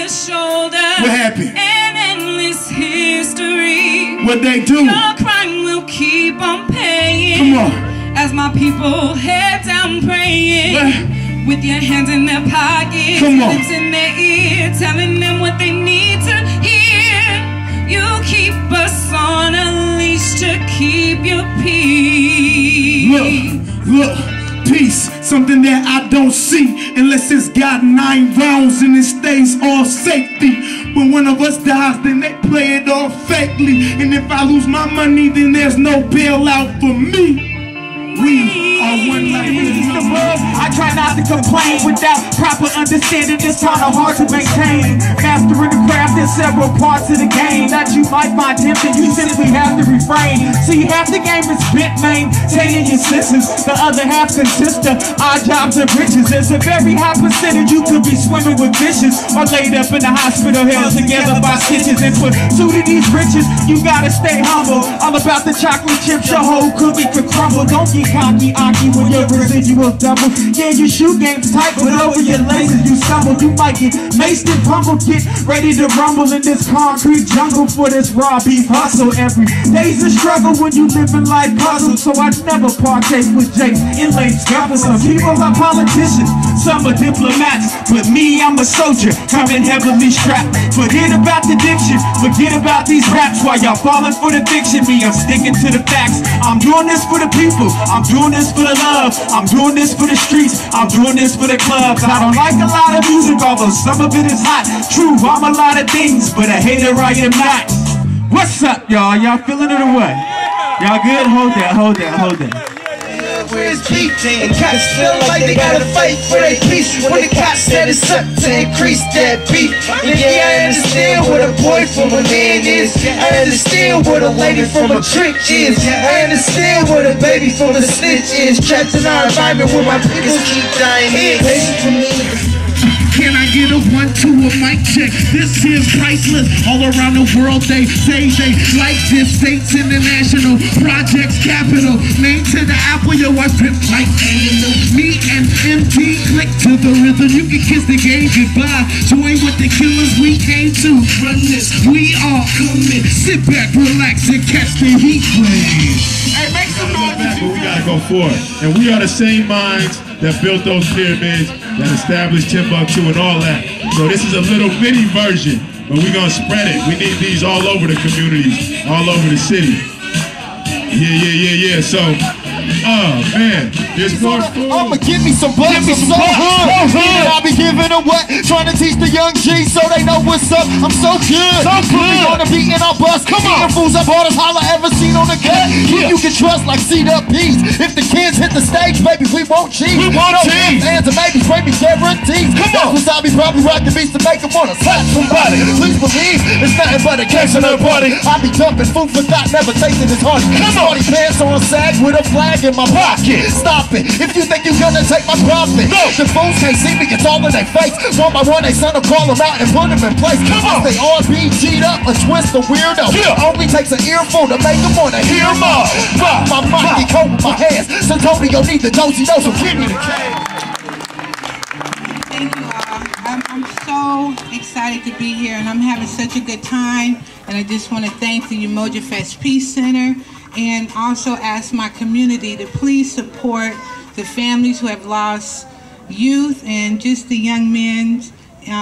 shoulder. What happened? An endless history. What they do? Your crime will keep on paying. Come on. As my people head down praying. With your hands in their pockets, come on. lips in their ear, telling them what they need to hear. You keep us on a leash to keep your peace. Look, peace, something that I don't see unless it's got 9 rounds and it stays all safety. When one of us dies, then they play it all fakely. And if I lose my money, then there's no bailout for me. We are one life in the world. I try not to complain without proper understanding. It's kind of hard to maintain. Mastering the craft, there's several parts of the game that you might find tempting. You simply have to refrain. See, half the game is bit maintaining your senses. The other half consists of odd jobs and riches. There's a very high percentage you could be swimming with fishes or laid up in the hospital held together by stitches. And for two of these riches, you gotta stay humble. All about the chocolate chips, your whole cookie could crumble. Don't get cocky, when your residual double. Yeah, your shoe game's tight, but over your laces you stumble. You might get maced and pummeled. Get ready to rumble in this concrete jungle for this raw beef hustle. Every day's a struggle when you living life puzzle. So I never partake with Jake in late scuffles. Some people are politicians, some are diplomats, but me, I'm a soldier, coming heavily strapped. Forget about the diction, forget about these raps. While y'all falling for the fiction, me, I'm sticking to the facts. I'm doing this for the people, I'm doing this for the love, I'm doing this for the streets, I'm doing this for the clubs. I don't like a lot of music, although some of it is hot. True, I'm a lot of things, but a hater I am not. What's up, y'all? Y'all feeling it or what? Y'all good? Hold that, hold that, hold that. Where's beef? And cops feel like they gotta fight for their peace. When the cops set us up to increase that beef. And yeah, I understand what a boy from a man is. I understand what a lady from a trick is. I understand what a baby from a snitch is. Trapped in our environment where my people keep dying here. Can I get a 1-2 a mic check? This is priceless. All around the world they say they like this. States International Projects Capital. Name to the apple, yo, I pimp like animal. Me and MT click to the rhythm. You can kiss the game goodbye. Join with the killers we came to run this. We are coming. Sit back, relax, and catch the heat wave. Hey, make some noise. We gotta go for it. And we are the same minds that built those pyramids, that established Timbuktu and all that. So this is a little mini version, but we're gonna spread it. We need these all over the communities, all over the city. Yeah. So, man, there's more food. I'ma give me some bucks, I'm so hood. I'll be giving them what? Trying to teach the young G's so they know what's up. I'm so good. We gonna be in our bus. Come on. Fools up all this holler ever seen on the cut. You can trust like C-Up Peace. If the kids hit the stage, baby, we won't cheat. We won't cheat. Hands and maybe baby guarantees. Come on. That's what I be probably rocking beats to make them wanna slap somebody. Please believe it's nothing but a case of the party. I be dumping food for thought, never tasting this honey. Come on. Pants on sag with a flag in my pocket. Stop it. If you think you're gonna take my profit. No. The fools can't see me, it's all in their face. One by one, they son will call them out and put them in place. Come on. They all be G'd up, a twist, a weirdo. Only takes an earful to make them wanna hear more. My mind get cold with my hands. Santonio need the dozy, so give me the cash. Thank you all. I'm so excited to be here, and I'm having such a good time. And I just want to thank the UmojaFest Peace Center, and also ask my community to please support the families who have lost youth and just the young men.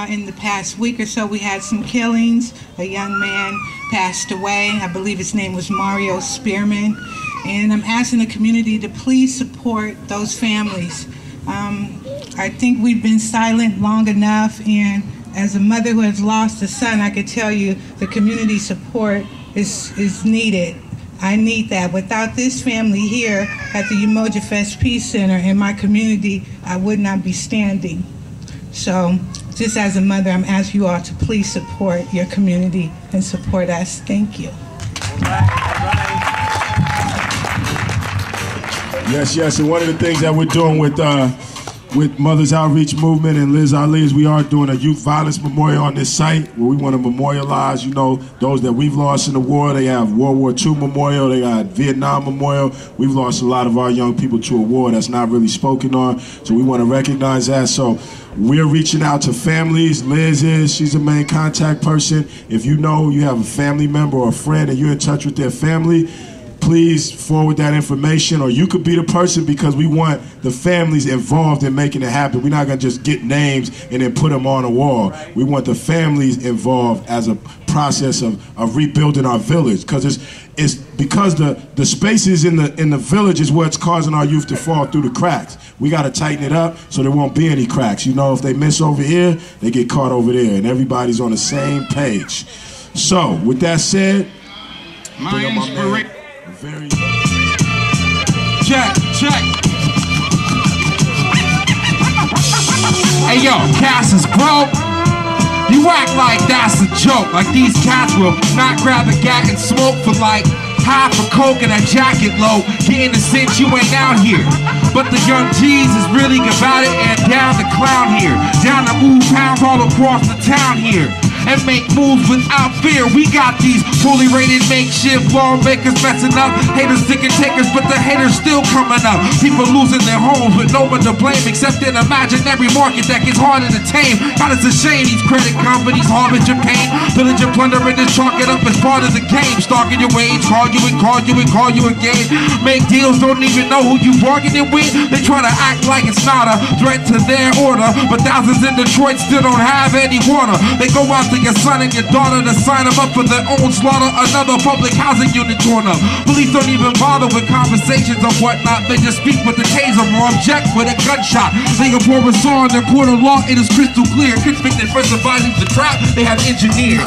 In the past week or so, we had some killings. A young man passed away. I believe his name was Mario Spearman. And I'm asking the community to please support those families. I think we've been silent long enough, and as a mother who has lost a son, I can tell you the community support is needed. I need that. Without this family here at the UmojaFest Peace Center in my community, I would not be standing. So, just as a mother, I'm asking you all to please support your community and support us. Thank you. Yes, and one of the things that we're doing with with Mothers Outreach Movement and Liz Ali's, we are doing a youth violence memorial on this site where we want to memorialize, you know, those that we've lost in the war. They have World War II memorial, they got Vietnam memorial. We've lost a lot of our young people to a war that's not really spoken on, so we want to recognize that. So we're reaching out to families. Liz is, she's a main contact person. If you know you have a family member or a friend and you're in touch with their family, please forward that information, or you could be the person, because we want the families involved in making it happen. We're not gonna just get names and then put them on a wall. We want the families involved as a process of rebuilding our village, because it's because the spaces in the village is what's causing our youth to fall through the cracks. We gotta tighten it up so there won't be any cracks. You know, if they miss over here, they get caught over there, and everybody's on the same page. So, with that said, my inspiration. Very check. Hey yo, Cass is broke. You act like that's a joke. Like these cats will not grab a gat and smoke for like half a coke and a jacket low. Getting the cinch, you ain't out here. But the young G's is really about it, and down the clown here. Down to move pounds all across the town here. And make moves without fear. We got these fully rated makeshift lawmakers messing up. Haters thinking takers, but the haters still coming up. People losing their homes with no one to blame except an imaginary market that gets harder to tame. God, it's a shame these credit companies harbor your pain. Pillage and plunder and just chalk it up as part of the game. Stalking your wage, call you again. Make deals, don't even know who you bargaining with. They try to act like it's not a threat to their order, but thousands in Detroit still don't have any water. They go out to your son and your daughter to sign them up for their own slaughter. Another public housing unit torn up. Police don't even bother with conversations or whatnot. They just speak with the taser or object with a gunshot. Singapore was saw in their court of law, it is crystal clear. Convicted for surviving the trap they have engineered.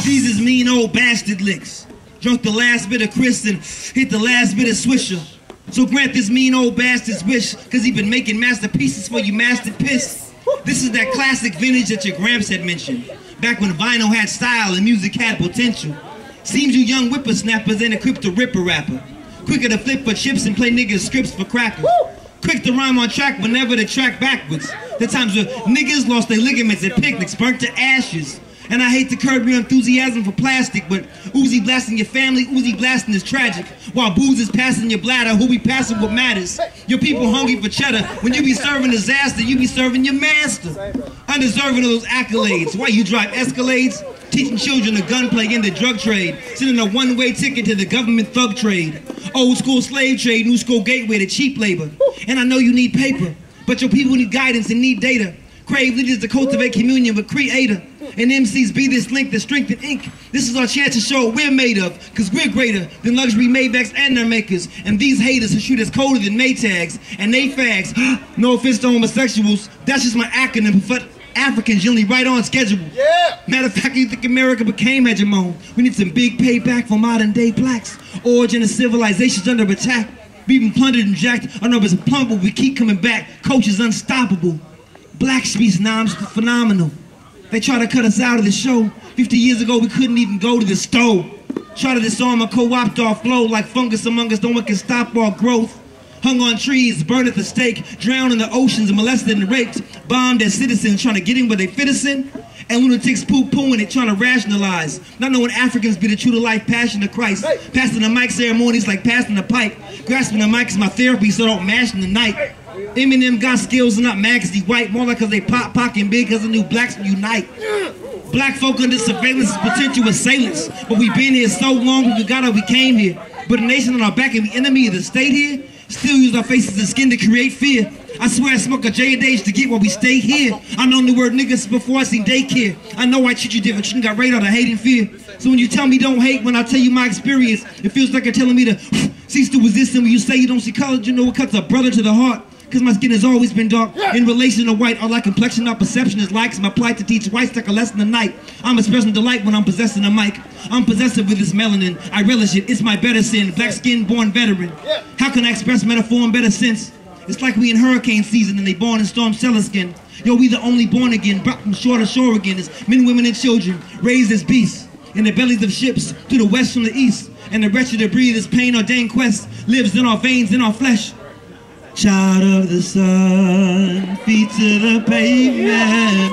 These is mean old bastard licks. Drunk the last bit of Chris and hit the last bit of Swisher. So grant this mean old bastard's wish, cause he been making masterpieces for you mastered piss. This is that classic vintage that your gramps had mentioned, back when vinyl had style and music had potential. Seems you young whippersnappers ain't equipped to rip a rapper. Quicker to flip for chips and play niggas scripts for crackers. Quick to rhyme on track whenever the track backwards. The times where niggas lost their ligaments at picnics, burnt to ashes. And I hate to curb your enthusiasm for plastic, but Uzi blasting your family, Uzi blasting is tragic. While booze is passing your bladder, who we passing what matters. Your people hungry for cheddar. When you be serving disaster, you be serving your master. Undeserving of those accolades. Why you drive Escalades? Teaching children the gunplay in the drug trade. Sending a one-way ticket to the government thug trade. Old school slave trade, new school gateway to cheap labor. And I know you need paper, but your people need guidance and need data. Crave leaders to cultivate communion with Creator. And MCs be this link to strengthen ink. This is our chance to show what we're made of, cause we're greater than luxury Maybachs and their makers. And these haters who shoot us colder than Maytags and they fags. No offense to homosexuals, that's just my acronym for Africans generally right on schedule. Yeah. Matter of fact, you think America became hegemon. We need some big payback for modern day blacks. Origin of civilization's under attack. We've been plundered and jacked. Our numbers are pumped, but we keep coming back. Coach is unstoppable. Black speech noms phenomenal. They try to cut us out of the show. 50 years ago, we couldn't even go to the stove. Try to disarm a co-opt our flow like fungus among us. No one can stop our growth. Hung on trees, burned at the stake, drowned in the oceans, and molested and raped. Bombed as citizens, trying to get in where they fit us in. And lunatics poo-pooing it, trying to rationalize. Not knowing Africans be the true-to-life passion of Christ. Passing the mic ceremonies like passing the pipe. Grasping the mic is my therapy, so don't mash in the night. Eminem got skills and not magazine white, more like cause they pocketing big cause the new blacks unite. Black folk under surveillance is potential assailants, but we've been here so long we forgot how we came here. But a nation on our back and the enemy of the state here, still use our faces and skin to create fear. I swear I smoke a J a day to get while we stay here. I know the word niggas before I seen daycare. I know I treat you different, you got radar to hate and fear. So when you tell me don't hate, when I tell you my experience, it feels like you're telling me to cease to resist. And when you say you don't see color, you know what cuts a brother to the heart. Cause my skin has always been dark. In relation to white, all our complexion, our perception is like. My plight to teach whites like a lesson of night. I'm expressing delight when I'm possessing a mic. I'm possessive with this melanin. I relish it, it's my better sin. Black skin born veteran. How can I express metaphor in better sense? It's like we in hurricane season and they born in storm cellar skin. Yo, we the only born again, brought from shore to shore again. It's men, women, and children, raised as beasts. In the bellies of ships, to the west from the east. And the wretched that breathe this pain ordained quest lives in our veins, in our flesh. Child of the sun, feet to the pavement.